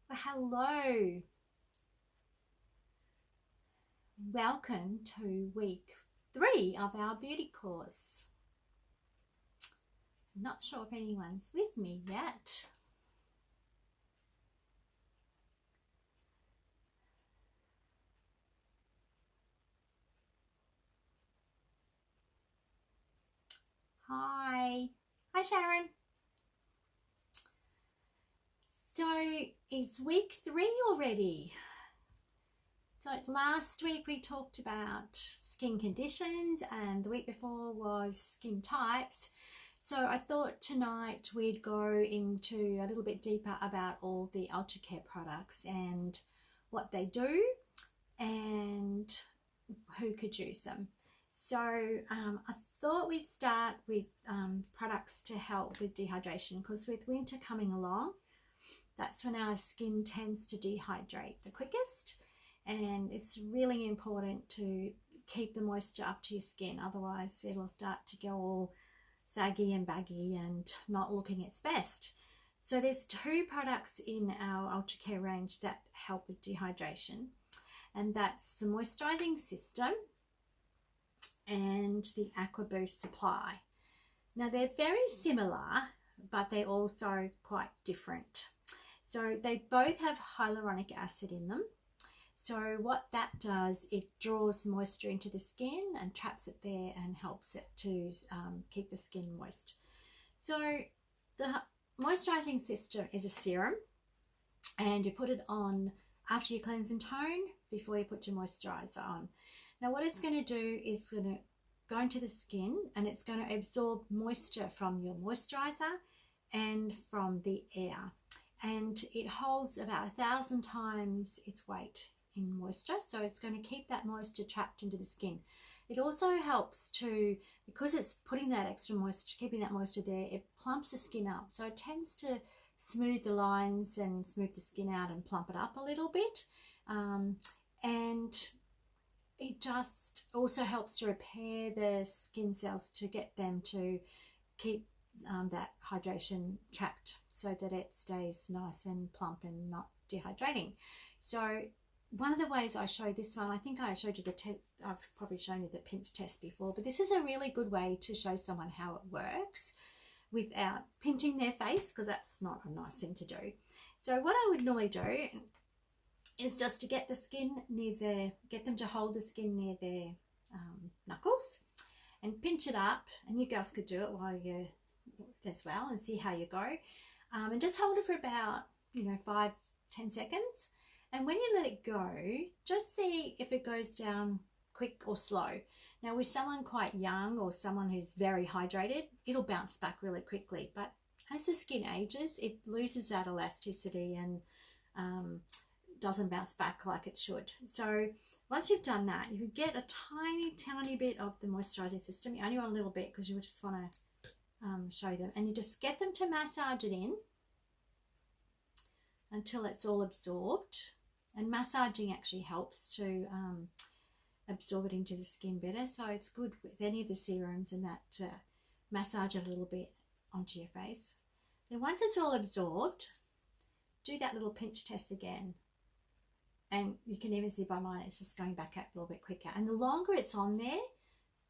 Well, hello. Welcome to week 3 of our beauty course. I'm not sure if anyone's with me yet. Hi. Hi, Sharon. So it's week 3 already. So last week we talked about skin conditions and the week before was skin types. So I thought tonight we'd go into a little bit deeper about all the Ultracare products and what they do and who could use them. So I thought we'd start with products to help with dehydration, because with winter coming along, that's when our skin tends to dehydrate the quickest, and it's really important to keep the moisture up to your skin, otherwise it'll start to go all saggy and baggy and not looking its best. So there's 2 products in our Ultracare range that help with dehydration, and that's the moisturizing system and the Aqua Boost supply. Now they're very similar, but they're also quite different. So they both have hyaluronic acid in them. So what that does, it draws moisture into the skin and traps it there and helps it to keep the skin moist. So the moisturizing system is a serum, and you put it on after you cleanse and tone before you put your moisturizer on. Now what it's going to do is going to go into the skin, and it's going to absorb moisture from your moisturizer and from the air, and it holds about 1,000 times its weight in moisture, so it's going to keep that moisture trapped into the skin. It also helps to, because it's putting that extra moisture, keeping that moisture there, it plumps the skin up, so it tends to smooth the lines and smooth the skin out and plump it up a little bit. And it just also helps to repair the skin cells to get them to keep that hydration trapped, so that it stays nice and plump and not dehydrating. So one of the ways I showed this one, I think I showed you the test, I've probably shown you the pinch test before, but this is a really good way to show someone how it works without pinching their face, because that's not a nice thing to do. So what I would normally do is just to get the skin near their, get them to hold the skin near their knuckles and pinch it up, and you girls could do it while you're as well and see how you go, and just hold it for about 5-10 seconds, and when you let it go, just see if it goes down quick or slow. Now with someone quite young or someone who's very hydrated, it'll bounce back really quickly, but as the skin ages, it loses that elasticity and doesn't bounce back like it should. So once you've done that, you get a tiny bit of the moisturizing system. You only want a little bit because you just want to show them, and you just get them to massage it in until it's all absorbed. And massaging actually helps to absorb it into the skin better, so it's good with any of the serums and that, massage it a little bit onto your face. Then once it's all absorbed, do that little pinch test again, and you can even see by mine it's just going back out a little bit quicker, and the longer it's on there,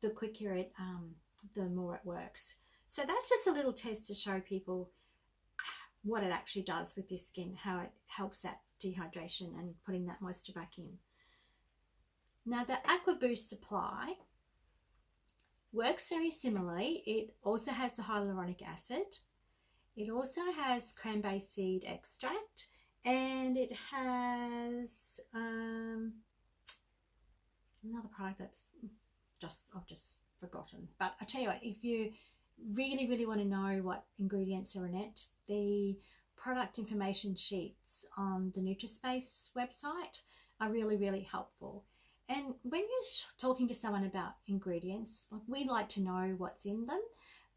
the quicker it the more it works. So that's just a little test to show people what it actually does with your skin, how it helps that dehydration and putting that moisture back in. Now the Aqua Boost supply works very similarly. It also has the hyaluronic acid, it also has cranberry seed extract, and it has another product that's I've just forgotten. But I tell you what, if you really want to know what ingredients are in it, the product information sheets on the Nutrispace website are really helpful. And when you're talking to someone about ingredients, we like to know what's in them,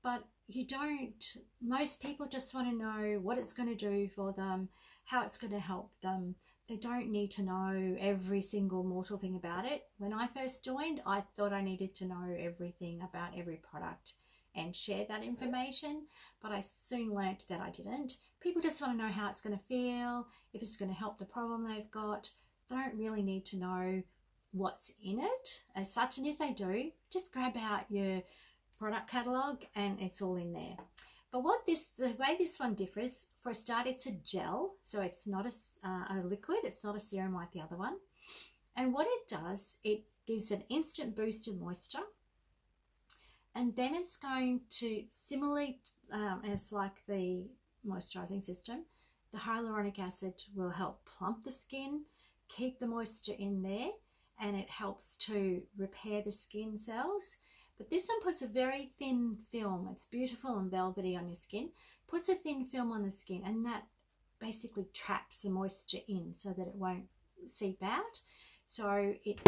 but you don't, most people just want to know what it's going to do for them, how it's going to help them. They don't need to know every single mortal thing about it. When I first joined, I thought I needed to know everything about every product and share that information, but I soon learnt that I didn't. People just want to know how it's going to feel, if it's going to help the problem they've got. They don't really need to know what's in it as such, and if they do, just grab out your product catalogue and it's all in there. But the way this one differs, for a start, it's a gel, so it's not a liquid, it's not a serum like the other one. And what it does, it gives an instant boost of moisture, and then it's going to, similarly as like the moisturizing system, the hyaluronic acid will help plump the skin, keep the moisture in there, and it helps to repair the skin cells. But this one puts a very thin film. It's beautiful and velvety on your skin. Puts a thin film on the skin, and that basically traps the moisture in so that it won't seep out. So it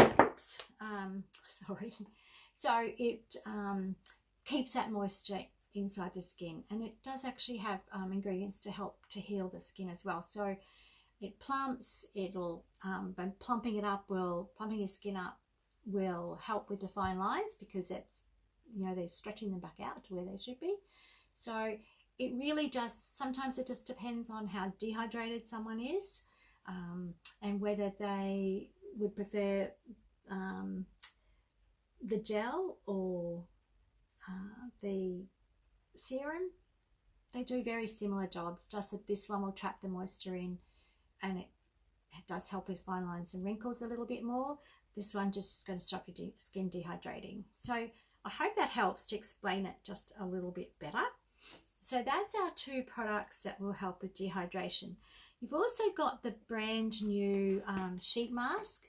keeps that moisture inside the skin, and it does actually have ingredients to help to heal the skin as well. So it plumps. It'll by plumping your skin up will help with the fine lines, because it's, they're stretching them back out to where they should be. So it really just, sometimes it just depends on how dehydrated someone is, and whether they would prefer the gel or the serum. They do very similar jobs, just that this one will trap the moisture in, and it does help with fine lines and wrinkles a little bit more. This one just going to stop your skin dehydrating. So I hope that helps to explain it just a little bit better. So that's our two products that will help with dehydration. You've also got the brand new sheet mask.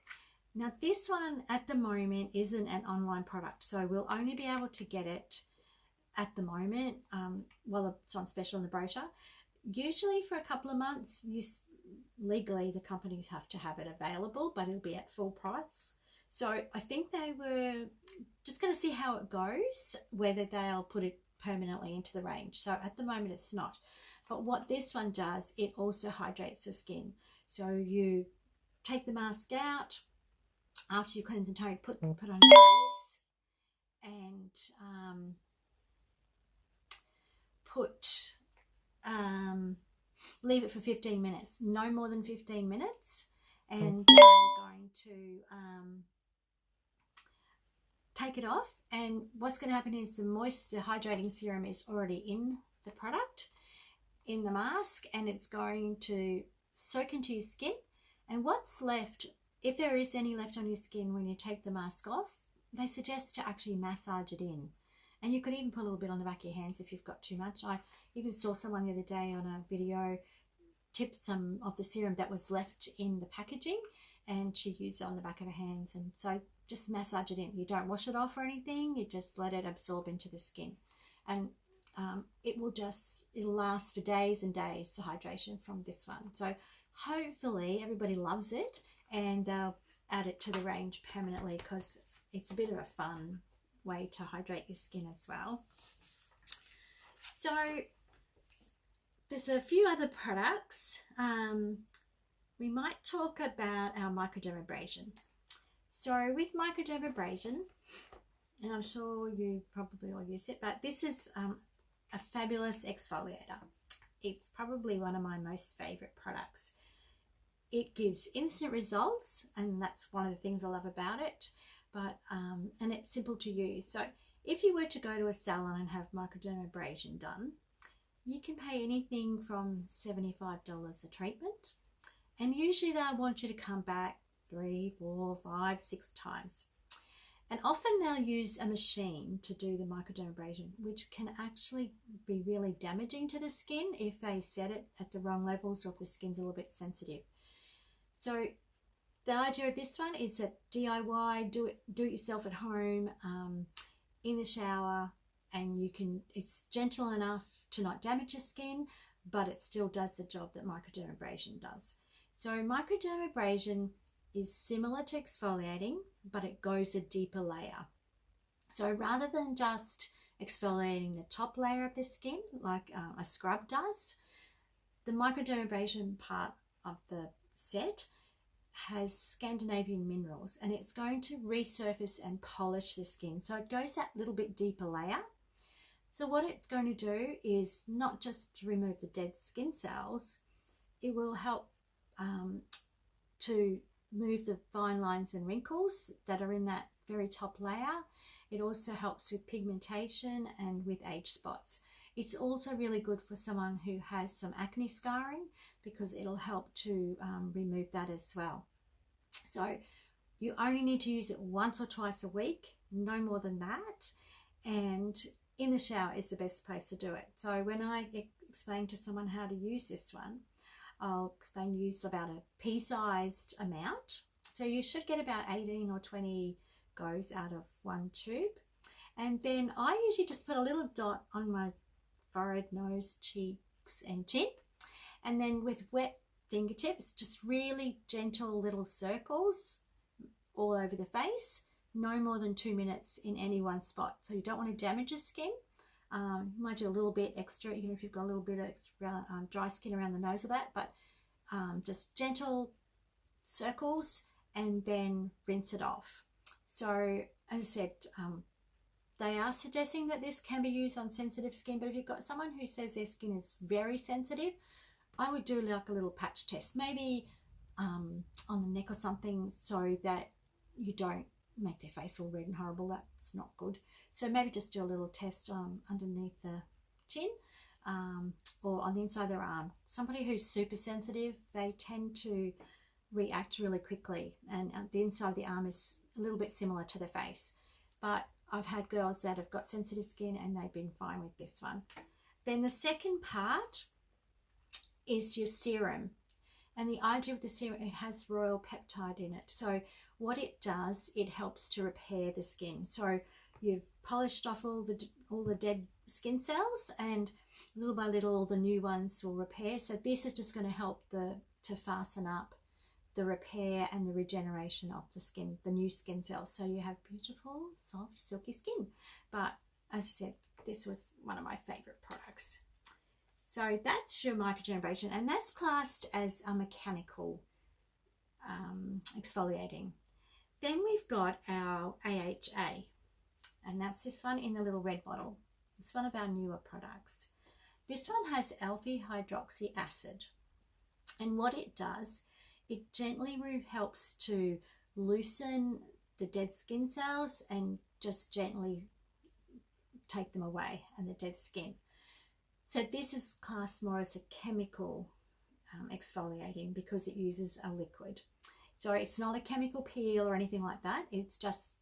Now this one at the moment isn't an online product, so we'll only be able to get it at the moment while it's on special in the brochure. Usually for a couple of months, legally the companies have to have it available, but it'll be at full price. So I think they were just going to see how it goes, whether they'll put it permanently into the range. So at the moment it's not. But what this one does, it also hydrates the skin. So you take the mask out after you cleanse and tone, put on your face, and leave it for 15 minutes, no more than 15 minutes, and then you're going to take it off. And what's going to happen is the hydrating serum is already in the product, in the mask, and it's going to soak into your skin. And what's left, if there is any left on your skin when you take the mask off, they suggest to actually massage it in. And you could even put a little bit on the back of your hands if you've got too much. I even saw someone the other day on a video tipped some of the serum that was left in the packaging, and she used it on the back of her hands. And so just massage it in. You don't wash it off or anything. You just let it absorb into the skin. And it'll last for days and days, the hydration from this one. So hopefully everybody loves it, and they'll add it to the range permanently, because it's a bit of a fun way to hydrate your skin as well. So there's a few other products. We might talk about our microdermabrasion. So with microdermabrasion, and I'm sure you probably all use it, but this is a fabulous exfoliator. It's probably one of my most favorite products. It gives instant results, and that's one of the things I love about it. But and it's simple to use. So if you were to go to a salon and have microdermabrasion done, you can pay anything from $75 a treatment, and usually they'll want you to come back 3, 4, 5, 6 times. And often they'll use a machine to do the microdermabrasion, which can actually be really damaging to the skin if they set it at the wrong levels, or if the skin's a little bit sensitive. So the idea of this one is a DIY, do it yourself at home, in the shower, and it's gentle enough to not damage your skin, but it still does the job that microdermabrasion does. So microdermabrasion is similar to exfoliating, but it goes a deeper layer. So rather than just exfoliating the top layer of the skin like a scrub does, the microdermabrasion part of the set has Scandinavian minerals, and it's going to resurface and polish the skin. So it goes that little bit deeper layer. So what it's going to do is not just to remove the dead skin cells, it will help to move the fine lines and wrinkles that are in that very top layer. It also helps with pigmentation and with age spots. It's also really good for someone who has some acne scarring because it'll help to remove that as well. So you only need to use it once or twice a week, no more than that. And in the shower is the best place to do it. So when I explain to someone how to use this one, I'll explain to use about a pea-sized amount. So you should get about 18 or 20 goes out of one tube. And then I usually just put a little dot on my forehead, nose, cheeks and chin. And then with wet fingertips, just really gentle little circles all over the face, no more than 2 minutes in any one spot. So you don't want to damage your skin. You might do a little bit extra, you know, if you've got a little bit of extra dry skin around the nose or that, but just gentle circles and then rinse it off. So as I said, they are suggesting that this can be used on sensitive skin, but if you've got someone who says their skin is very sensitive, I would do like a little patch test, maybe on the neck or something, so that you don't make their face all red and horrible. That's not good. So maybe just do a little test underneath the chin or on the inside of their arm. Somebody who's super sensitive, they tend to react really quickly, and the inside of the arm is a little bit similar to the face. But I've had girls that have got sensitive skin and they've been fine with this one. Then the second part is your serum. And the idea of the serum, it has royal peptide in it. So what it does, it helps to repair the skin. So you've polished off all the dead skin cells, and little by little all the new ones will repair. So this is just going to help to fasten up the repair and the regeneration of the skin, the new skin cells. So you have beautiful, soft, silky skin. But as I said, this was one of my favorite products. So that's your microdermabrasion, and that's classed as a mechanical exfoliating. Then we've got our AHA, and that's this one in the little red bottle. It's one of our newer products. This one has alpha hydroxy acid, and what it does, it gently helps to loosen the dead skin cells and just gently take them away and the dead skin. So this is classed more as a chemical exfoliating because it uses a liquid. So it's not a chemical peel or anything like that. It's just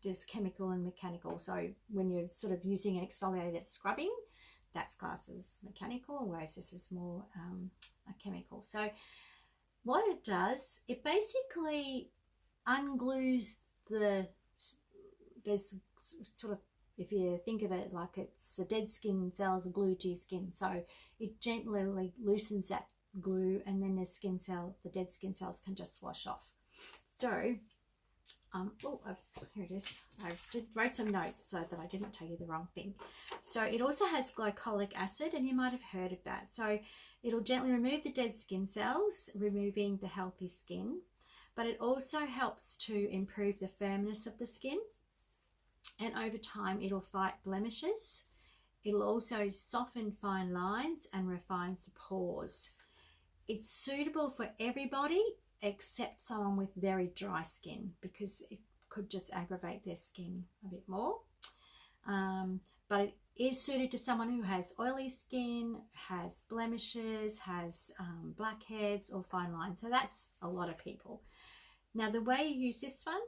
this chemical and mechanical. So when you're sort of using an exfoliator that's scrubbing, that's classed as mechanical, whereas this is more a chemical. So what it does, it basically unglues there's sort of, if you think of it like it's the dead skin cells glued to your skin, so it gently loosens that glue, and then the dead skin cells can just wash off. So, here it is. I wrote some notes so that I didn't tell you the wrong thing. So it also has glycolic acid, and you might have heard of that. So it'll gently remove the dead skin cells, removing the healthy skin, but it also helps to improve the firmness of the skin. And over time, it'll fight blemishes. It'll also soften fine lines and refines the pores. It's suitable for everybody except someone with very dry skin, because it could just aggravate their skin a bit more. But it is suited to someone who has oily skin, has blemishes, has blackheads or fine lines. So that's a lot of people. Now the way you use this one,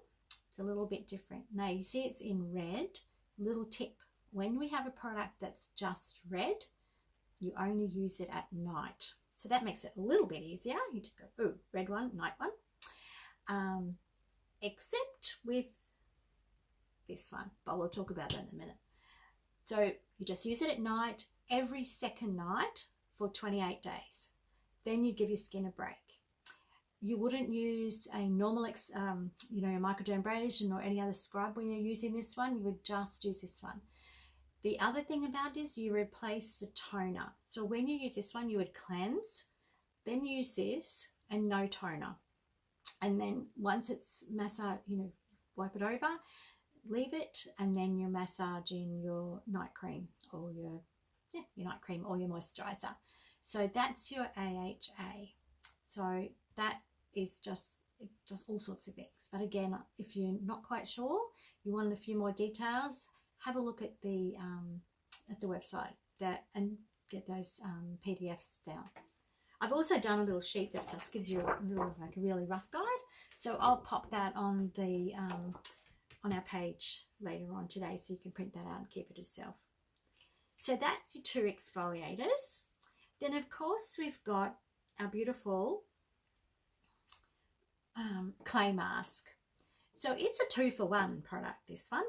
it's a little bit different. Now you see it's in red. Little tip, when we have a product that's just red, you only use it at night. So that makes it a little bit easier. You just go, ooh, red one, night one. Except with this one, but we'll talk about that in a minute. So you just use it at night, every second night for 28 days. Then you give your skin a break. You wouldn't use a normal, microdermabrasion or any other scrub when you're using this one. You would just use this one. The other thing about it is you replace the toner. So when you use this one, you would cleanse, then use this and no toner. And then once it's massaged, wipe it over, leave it, and then you massage in your night cream or your night cream or your moisturizer. So that's your AHA. So that is just all sorts of things. But again, if you're not quite sure, you want a few more details, have a look at the website and get those PDFs down. I've also done a little sheet that just gives you a little, like a really rough guide. So I'll pop that on the on our page later on today, so you can print that out and keep it yourself. So that's your 2 exfoliators. Then of course we've got our beautiful clay mask. So it's a 2-for-1 product, this one.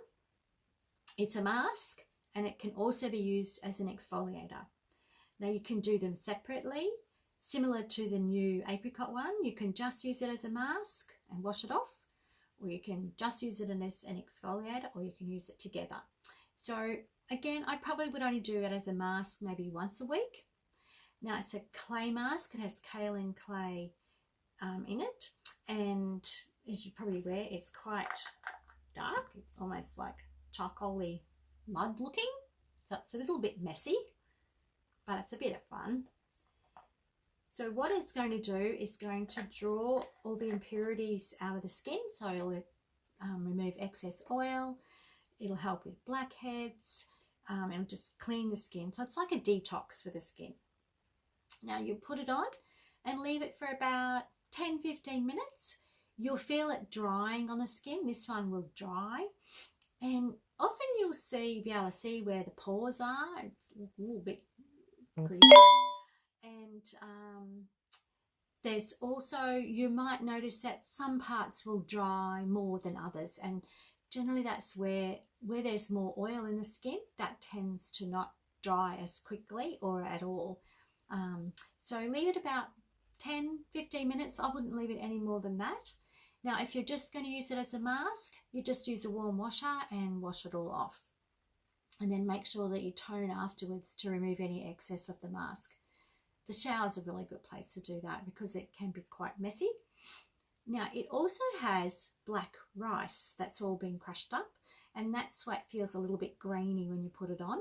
It's a mask and it can also be used as an exfoliator. Now you can do them separately, similar to the new apricot one. You can just use it as a mask and wash it off, or you can just use it as an exfoliator, or you can use it together. So again, I probably would only do it as a mask maybe once a week. Now it's a clay mask. It has kaolin clay in it, and as you're probably aware, it's quite dark. It's almost like charcoaly mud looking, so it's a little bit messy, but it's a bit of fun. So what it's going to do is going to draw all the impurities out of the skin. So it'll remove excess oil, it'll help with blackheads, it'll just clean the skin. So it's like a detox for the skin. Now you put it on and leave it for about 10-15 minutes. You'll feel it drying on the skin. This one will dry, and often you'll be able to see where the pores are. It's a little bit creepy. And there's also, you might notice that some parts will dry more than others, and generally that's where there's more oil in the skin, that tends to not dry as quickly or at all. So leave it about 10-15 minutes. I wouldn't leave it any more than that. Now if you're just going to use it as a mask, you just use a warm washer and wash it all off, and then make sure that you tone afterwards to remove any excess of the mask. The shower is a really good place to do that because it can be quite messy. Now it also has black rice that's all been crushed up, and that's why it feels a little bit grainy when you put it on.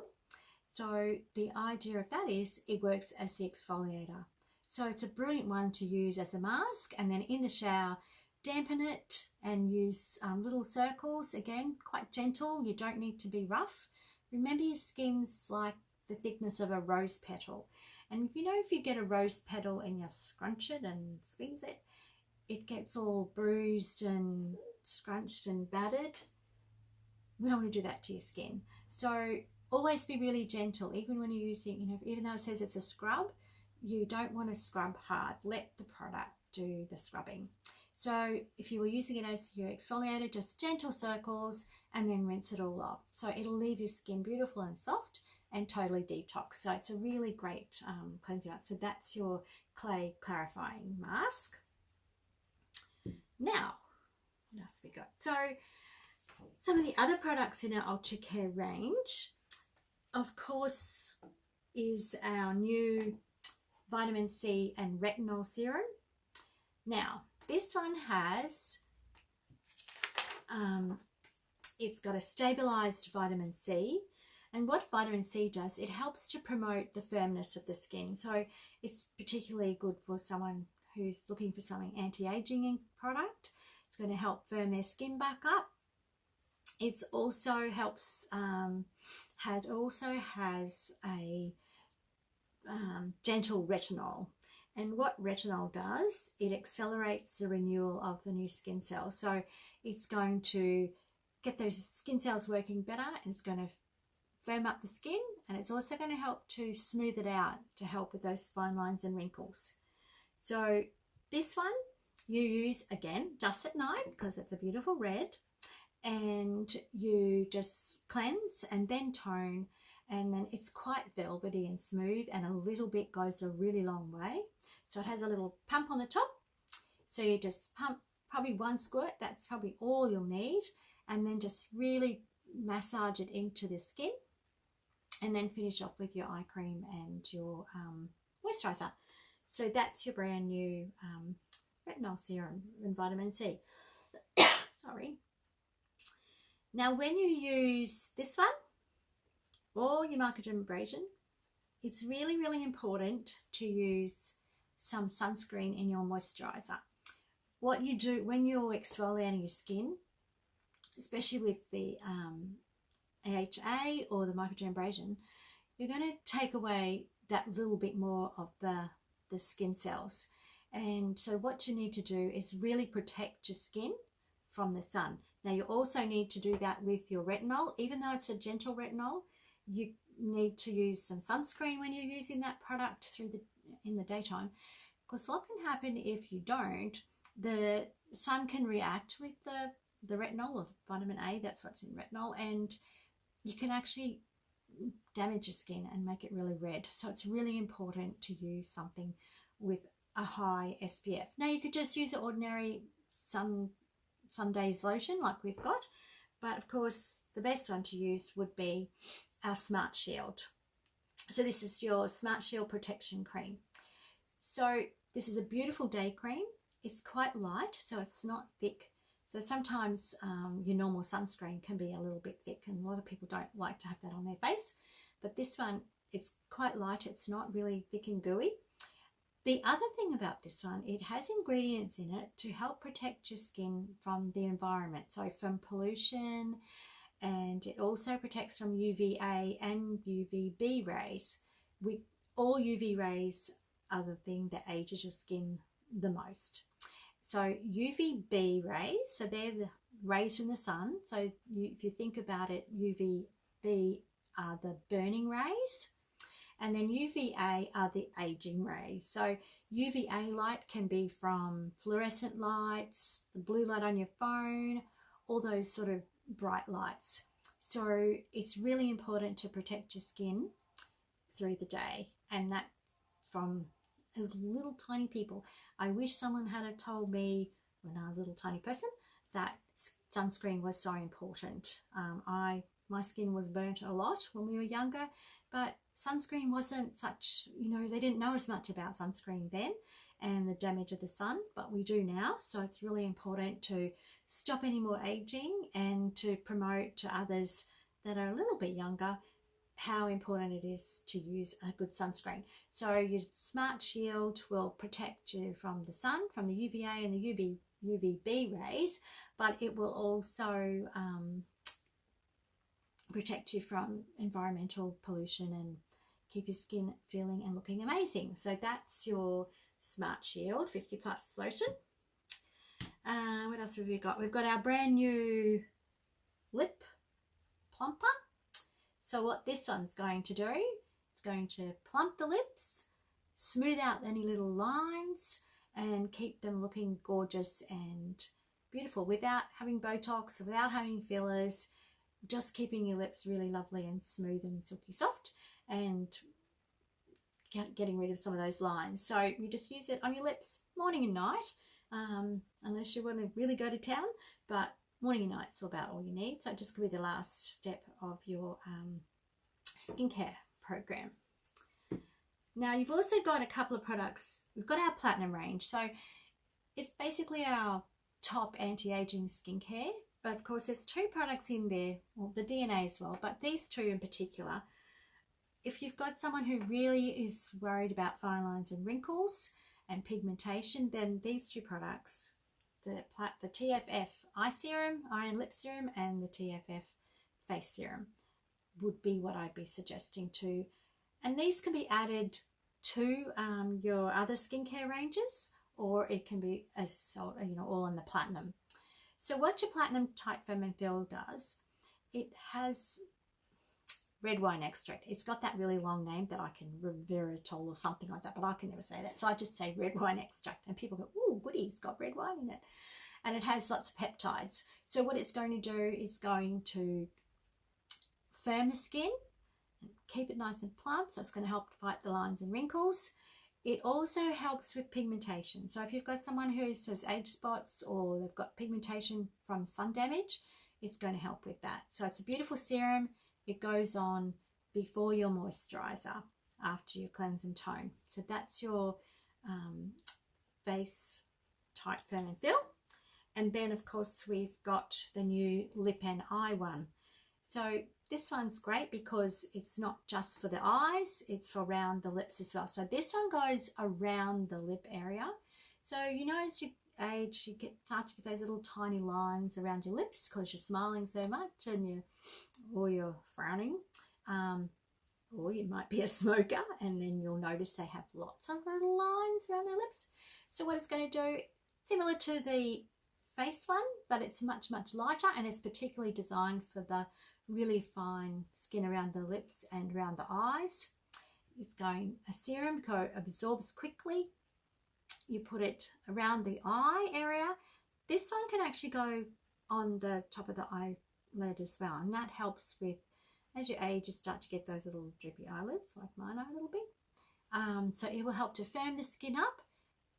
So the idea of that is it works as the exfoliator. So it's a brilliant one to use as a mask, and then in the shower dampen it and use little circles. Again, quite gentle. You don't need to be rough. Remember, your skin's like the thickness of a rose petal. And if you get a rose petal and you scrunch it and squeeze it, it gets all bruised and scrunched and battered. We don't want to do that to your skin. So always be really gentle, even when you're using, even though it says it's a scrub, you don't want to scrub hard. Let the product do the scrubbing. So if you were using it as your exfoliator, just gentle circles and then rinse it all off. So it'll leave your skin beautiful and soft and totally detox. So it's a really great cleanser. So that's your clay clarifying mask. Now, what else we got? So some of the other products in our Ultra Care range, of course, is our new vitamin C and retinol serum. Now, this one has, it's got a stabilized vitamin C. And what vitamin C does, it helps to promote the firmness of the skin. So it's particularly good for someone who's looking for something anti-aging product. It's going to help firm their skin back up. It also helps, has a gentle retinol. And what retinol does, it accelerates the renewal of the new skin cells. So it's going to get those skin cells working better, and it's going to firm up the skin, and it's also going to help to smooth it out to help with those fine lines and wrinkles. So this one you use again just at night because it's a beautiful red, and you just cleanse and then tone, and then it's quite velvety and smooth, and a little bit goes a really long way. So it has a little pump on the top, so you just pump probably 1 squirt, that's probably all you'll need, and then just really massage it into the skin, and then finish off with your eye cream and your moisturizer. So that's your brand new retinol serum and vitamin C. Sorry. Now when you use this one or your microdermabrasion, it's really, really important to use some sunscreen in your moisturizer. What you do when you're exfoliating your skin, especially with the AHA or the microdermabrasion, you're going to take away that little bit more of the skin cells. And so what you need to do is really protect your skin from the sun. Now you also need to do that with your retinol. Even though it's a gentle retinol, you need to use some sunscreen when you're using that product in the daytime, because what can happen if you don't, the sun can react with the retinol or vitamin A, that's what's in retinol, and you can actually damage your skin and make it really red. So it's really important to use something with a high SPF. Now you could just use an ordinary Sunday's lotion like we've got, but of course the best one to use would be our Smart Shield. So this is your Smart Shield Protection Cream. So this is a beautiful day cream. It's quite light, so it's not thick. So sometimes your normal sunscreen can be a little bit thick, and a lot of people don't like to have that on their face. But this one, it's quite light. It's not really thick and gooey. The other thing about this one, it has ingredients in it to help protect your skin from the environment. So from pollution, and it also protects from UVA and UVB rays. All UV rays are the thing that ages your skin the most. So UVB rays, so they're the rays from the sun. So if you think about it, UVB are the burning rays, and then UVA are the aging rays. So UVA light can be from fluorescent lights, the blue light on your phone, all those sort of bright lights. So it's really important to protect your skin through the day, and that from as little tiny people. I wish someone had told me when I was a little tiny person that sunscreen was so important. My skin was burnt a lot when we were younger, but sunscreen wasn't such, they didn't know as much about sunscreen then and the damage of the sun, but we do now. So it's really important to stop any more aging and to promote to others that are a little bit younger how important it is to use a good sunscreen. So your Smart Shield will protect you from the sun, from the UVA and the UVB rays, but it will also protect you from environmental pollution and keep your skin feeling and looking amazing. So that's your Smart Shield 50 Plus lotion. What else have we got? We've got our brand new lip plumper. So what this one's going to do, it's going to plump the lips, smooth out any little lines, and keep them looking gorgeous and beautiful without having Botox, without having fillers, just keeping your lips really lovely and smooth and silky soft, and getting rid of some of those lines. So you just use it on your lips morning and night, unless you want to really go to town, but morning and night is about all you need. So it just could be the last step of your skincare program. Now you've also got a couple of products. We've got our Platinum range. So it's basically our top anti-aging skincare. But of course there's two products in there, well, the DNA as well, but these two in particular. If you've got someone who really is worried about fine lines and wrinkles and pigmentation, then these two products, the TFF Eye Serum, Eye and Lip Serum, and the TFF Face Serum would be what I'd be suggesting too. And these can be added to your other skincare ranges, or it can be as all in the Platinum. So what your Platinum Tight Firm and Fill does, it has red wine extract. It's got that really long name that I can, Reveritol or something like that, but I can never say that. So I just say red wine extract, and people go, "Ooh, goody, it's got red wine in it." And it has lots of peptides. So what it's going to do is going to firm the skin and keep it nice and plump. So it's going to help fight the lines and wrinkles. It also helps with pigmentation. So if you've got someone who has age spots or they've got pigmentation from sun damage, it's going to help with that. So it's a beautiful serum. It goes on before your moisturizer, after your cleanse and tone. So that's your face tight, firm and fill. And then of course we've got the new lip and eye one. So this one's great because it's not just for the eyes, it's for around the lips as well. So this one goes around the lip area. So you know, as you age, you start to get those little tiny lines around your lips because you're smiling so much and you're frowning. Or you might be a smoker, and then you'll notice they have lots of little lines around their lips. So what it's going to do, similar to the face one, but it's much lighter, and it's particularly designed for the really fine skin around the lips and around the eyes. It's going a serum coat, absorbs quickly. You put it around the eye area. This one can actually go on the top of the eyelid as well, and that helps with, as you age, you start to get those little droopy eyelids like mine are a little bit. So it will help to firm the skin up,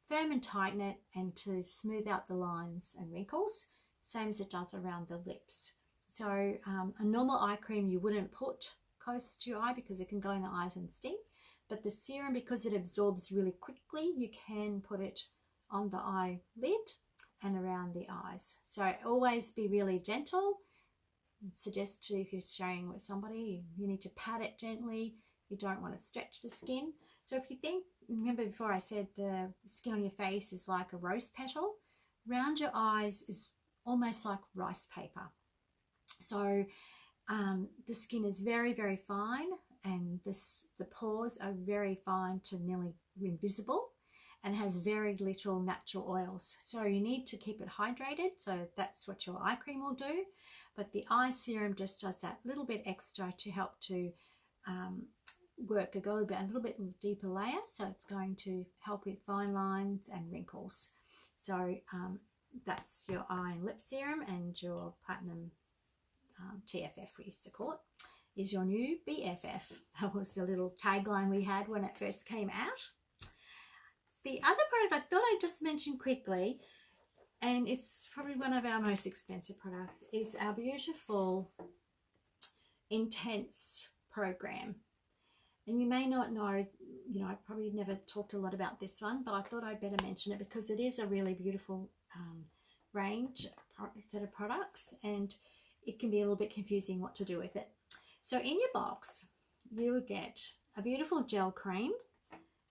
firm and tighten it, and to smooth out the lines and wrinkles, same as it does around the lips. So a normal eye cream you wouldn't put close to your eye because it can go in the eyes and sting, but the serum, because it absorbs really quickly, you can put it on the eyelid and around the eyes. So always be really gentle. Suggest to, if you're sharing with somebody, you need to pat it gently. You don't want to stretch the skin. So if you think, remember before I said the skin on your face is like a rose petal, round your eyes is almost like rice paper. So the skin is very fine, and the pores are very fine to nearly invisible, and has very little natural oils. So you need to keep it hydrated. So that's what your eye cream will do. But the eye serum just does that little bit extra to help to go a little bit deeper layer. So it's going to help with fine lines and wrinkles. So that's your eye and lip serum, and your Platinum TFF, we used to call it, is your new BFF. That was the little tagline we had when it first came out. The other product I thought I'd just mention quickly, and it's probably one of our most expensive products, is our beautiful Intense program. And you may not know, you know, I probably never talked a lot about this one, but I thought I'd better mention it because it is a really beautiful range set of products, and it can be a little bit confusing what to do with it. So in your box, you will get a beautiful gel cream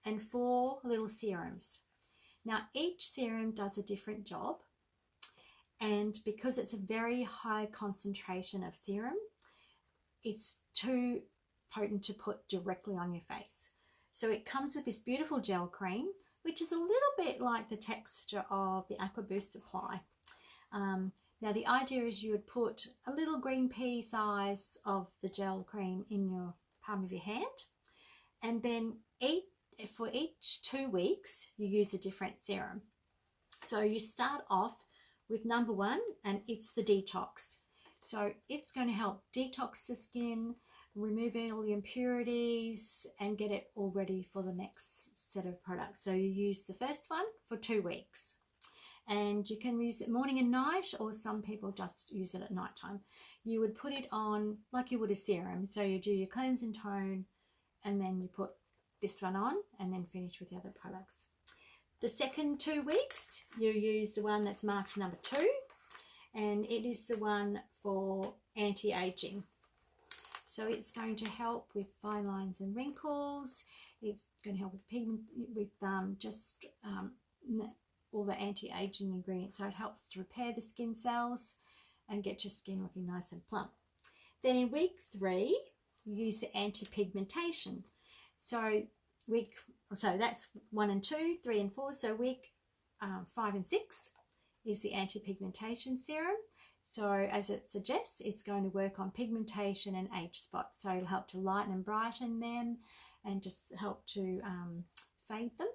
and 4 little serums. Now each serum does a different job, and because it's a very high concentration of serum, it's too potent to put directly on your face. So it comes with this beautiful gel cream, which is a little bit like the texture of the Aqua Boost Supply. Now the idea is you would put a little green pea size of the gel cream in your palm of your hand, and then for each 2 weeks you use a different serum. So you start off with number 1, and it's the detox. So it's going to help detox the skin, remove all the impurities, and get it all ready for the next set of products. So you use the first one for 2 weeks, and you can use it morning and night, or some people just use it at night time. You would put it on like you would a serum. So you do your cleanse and tone, and then you put this one on, and then finish with the other products. The second 2 weeks, you use the one that's marked number 2, and it is the one for anti-aging. So it's going to help with fine lines and wrinkles. It's going to help with pigment, with all the anti-aging ingredients. So it helps to repair the skin cells and get your skin looking nice and plump. Then in week 3, you use the anti-pigmentation. So that's 1 and 2, 3 and 4. So week 5 and 6 is the anti-pigmentation serum. So as it suggests, it's going to work on pigmentation and age spots. So it'll help to lighten and brighten them, and just help to fade them.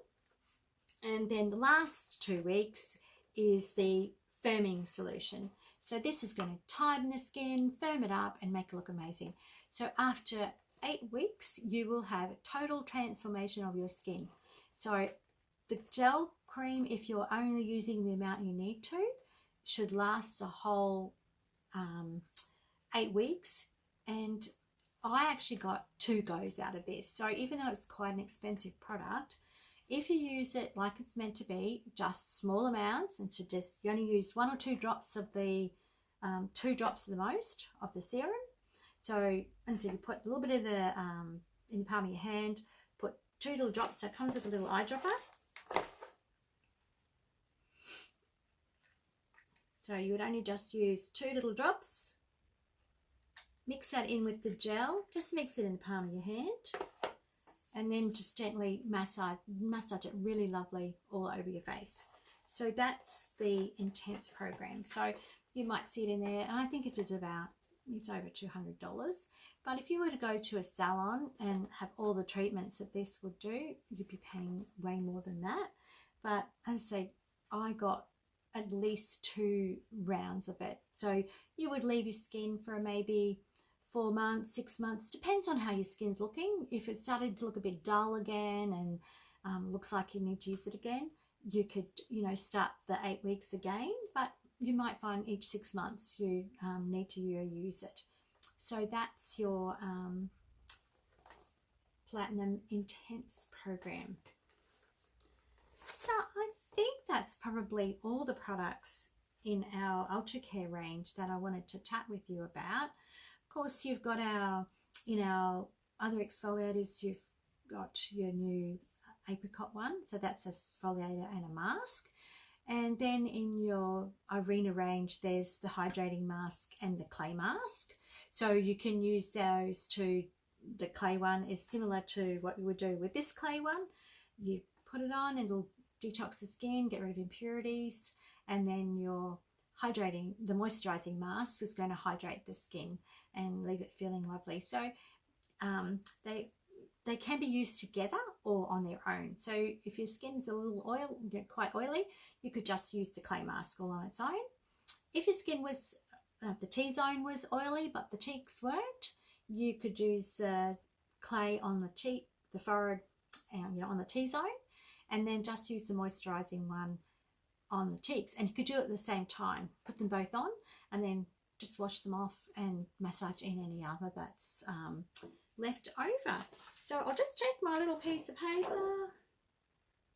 And then the last 2 weeks is the firming solution. So this is going to tighten the skin, firm it up, and make it look amazing. So after 8 weeks, you will have a total transformation of your skin. So the gel cream, if you're only using the amount you need to, should last the whole 8 weeks. And I actually got 2 goes out of this. So even though it's quite an expensive product, if you use it like it's meant to be, just small amounts, and suggest you only use 1 or 2 drops of the 2 drops at the most of the serum. So, and so you put a little bit of the in the palm of your hand, put 2 little drops. So it comes with a little eyedropper. So you would only just use 2 little drops. Mix that in with the gel. Just mix it in the palm of your hand, and then just gently massage it really lovely all over your face. So that's the Intense program. So you might see it in there, and I think it is about, it's over $200. But if you were to go to a salon and have all the treatments that this would do, you'd be paying way more than that. But as I say, I got at least 2 rounds of it. So you would leave your skin for maybe 4 months, 6 months, depends on how your skin's looking. If it started to look a bit dull again and looks like you need to use it again, you could, you know, start the 8 weeks again, but you might find each 6 months you need to use it. So that's your Platinum Intense program. So I think that's probably all the products in our Ultracare range that I wanted to chat with you about. Of course, you've got in our other exfoliators, you've got your new apricot one. So that's a exfoliator and a mask. And then in your Arena range, there's the hydrating mask and the clay mask. So you can use those to, the clay one is similar to what you would do with this clay one. You put it on, it'll detox the skin, get rid of impurities, and then your the moisturizing mask is going to hydrate the skin and leave it feeling lovely. So they can be used together or on their own. So if your skin is a little quite oily, you could just use the clay mask all on its own. If your skin was the T-zone was oily but the cheeks weren't, you could use the clay on the cheek, the forehead, and, you know, on the T-zone, and then just use the moisturizing one on the cheeks. And you could do it at the same time, put them both on, and then just wash them off and massage in any other that's left over. So I'll just check my little piece of paper.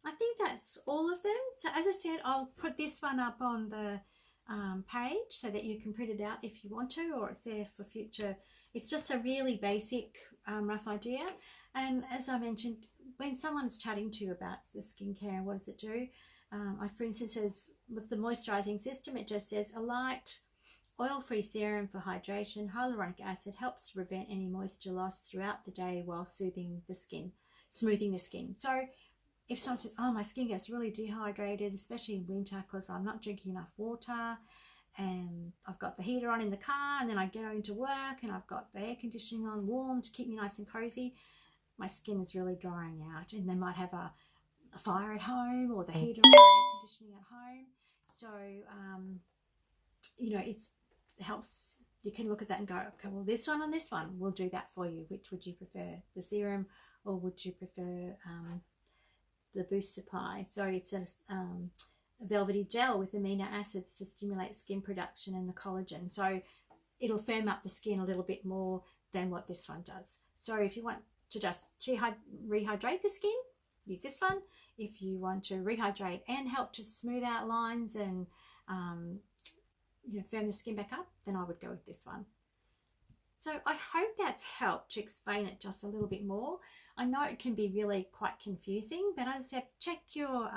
I think that's all of them. So as I said, I'll put this one up on the page so that you can print it out if you want to, or it's there for future. It's just a really basic rough idea. And as I mentioned, when someone's chatting to you about the skincare and what does it do, for instance, says with the moisturizing system, it just says a light oil-free serum for hydration. Hyaluronic acid helps to prevent any moisture loss throughout the day while smoothing the skin. So if someone says, oh, my skin gets really dehydrated, especially in winter because I'm not drinking enough water, and I've got the heater on in the car, and then I get into work and I've got the air conditioning on warm to keep me nice and cozy, my skin is really drying out. And they might have a fire at home, or the heater or the air conditioning at home. So you know, it helps. You can look at that and go, okay, well, this one and this one will do that for you. Which would you prefer, the serum, or would you prefer the Boost Supply? So it's a velvety gel with amino acids to stimulate skin production and the collagen. So it'll firm up the skin a little bit more than what this one does. So if you want to just rehydrate the skin, use this one. If you want to rehydrate and help to smooth out lines and you know, firm the skin back up, then I would go with this one. So I hope that's helped to explain it just a little bit more. I know it can be really quite confusing, but as I said, check your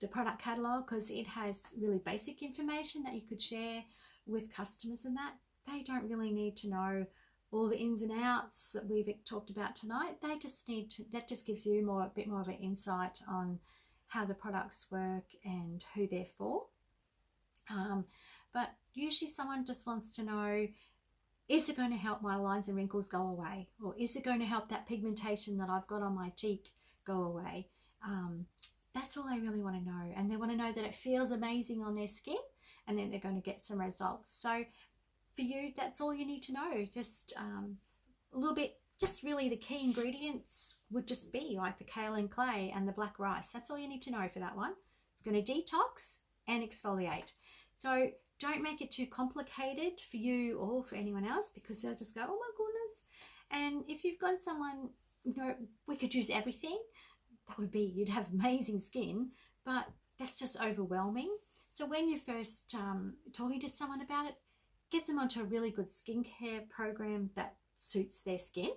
the product catalogue, because it has really basic information that you could share with customers, and that they don't really need to know all the ins and outs that we've talked about tonight. They just need to, that just gives you a bit more of an insight on how the products work and who they're for. But usually someone just wants to know, is it going to help my lines and wrinkles go away? Or is it going to help that pigmentation that I've got on my cheek go away? That's all they really want to know. And they want to know that it feels amazing on their skin, and then they're going to get some results. So for you, that's all you need to know. Just a little bit, just really the key ingredients would just be like the kaolin clay and the black rice. That's all you need to know for that one. It's going to detox and exfoliate. So don't make it too complicated for you or for anyone else, because they'll just go, oh my goodness. And if you've got someone, you know, we could use everything. that would be, you'd have amazing skin, but that's just overwhelming. So when you're first talking to someone about it, get them onto a really good skincare program that suits their skin.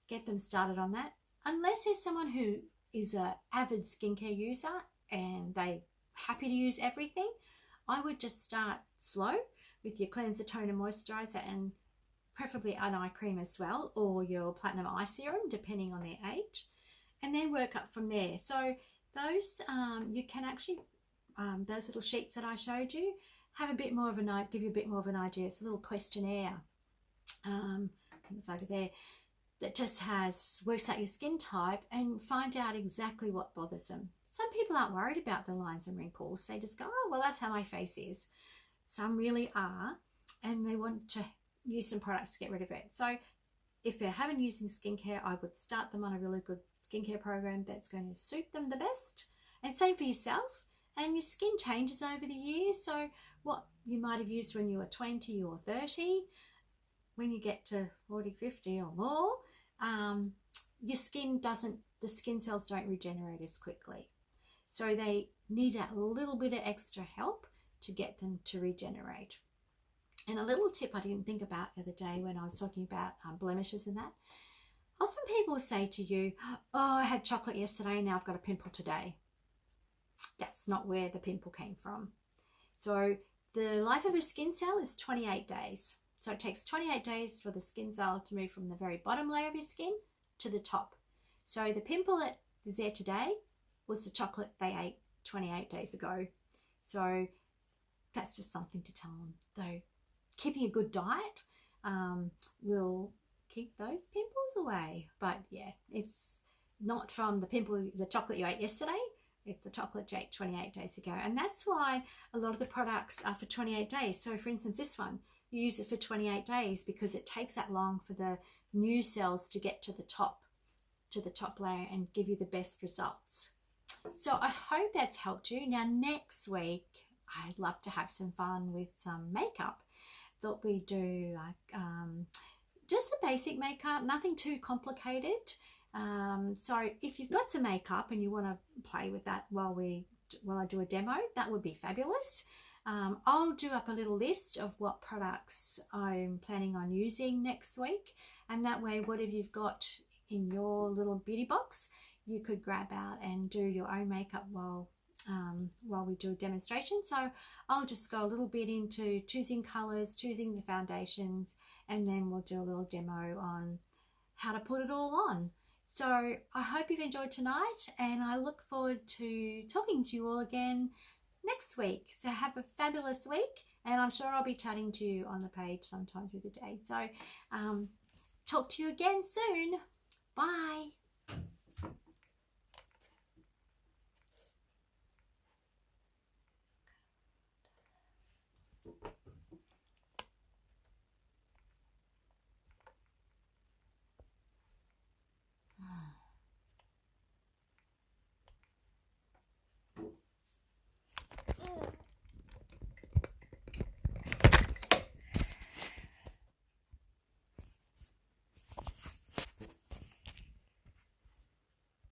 Get them started on that. Unless there's someone who is an avid skincare user and they're happy to use everything, I would just start slow with your cleanser, toner, moisturizer, and preferably an eye cream as well, or your platinum eye serum, depending on their age, and then work up from there. So those you can actually those little sheets that I showed you have a bit more of an idea, give you a bit more of an idea. It's a little questionnaire. It's over there, that just works out your skin type and find out exactly what bothers them. Some people aren't worried about the lines and wrinkles. They just go, oh, well, that's how my face is. Some really are, and they want to use some products to get rid of it. So if they haven't using skincare, I would start them on a really good skincare program that's going to suit them the best. And same for yourself. And your skin changes over the years. So what you might have used when you were 20 or 30, when you get to 40, 50 or more, your skin the skin cells don't regenerate as quickly. So they need a little bit of extra help to get them to regenerate. And a little tip I didn't think about the other day when I was talking about blemishes and that. Often people say to you, oh, I had chocolate yesterday, now I've got a pimple today. That's not where the pimple came from. So the life of a skin cell is 28 days. So it takes 28 days for the skin cell to move from the very bottom layer of your skin to the top. So the pimple that is there today was the chocolate they ate 28 days ago. So that's just something to tell them. So keeping a good diet will keep those pimples away. But yeah, it's not from the chocolate you ate yesterday. It's the chocolate you ate 28 days ago. And that's why a lot of the products are for 28 days. So for instance, this one, you use it for 28 days because it takes that long for the new cells to get to the top layer and give you the best results. So I hope that's helped you. Now next week, I'd love to have some fun with some makeup. Thought we'd do like just a basic makeup, nothing too complicated. So if you've got some makeup and you want to play with that while I do a demo, that would be fabulous. I'll do up a little list of what products I'm planning on using next week, and that way whatever you've got in your little beauty box, you could grab out and do your own makeup while we do a demonstration. So I'll just go a little bit into choosing colors, choosing the foundations, and then we'll do a little demo on how to put it all on. So I hope you've enjoyed tonight, and I look forward to talking to you all again next week. So have a fabulous week, and I'm sure I'll be chatting to you on the page sometime through the day. So talk to you again soon. Bye.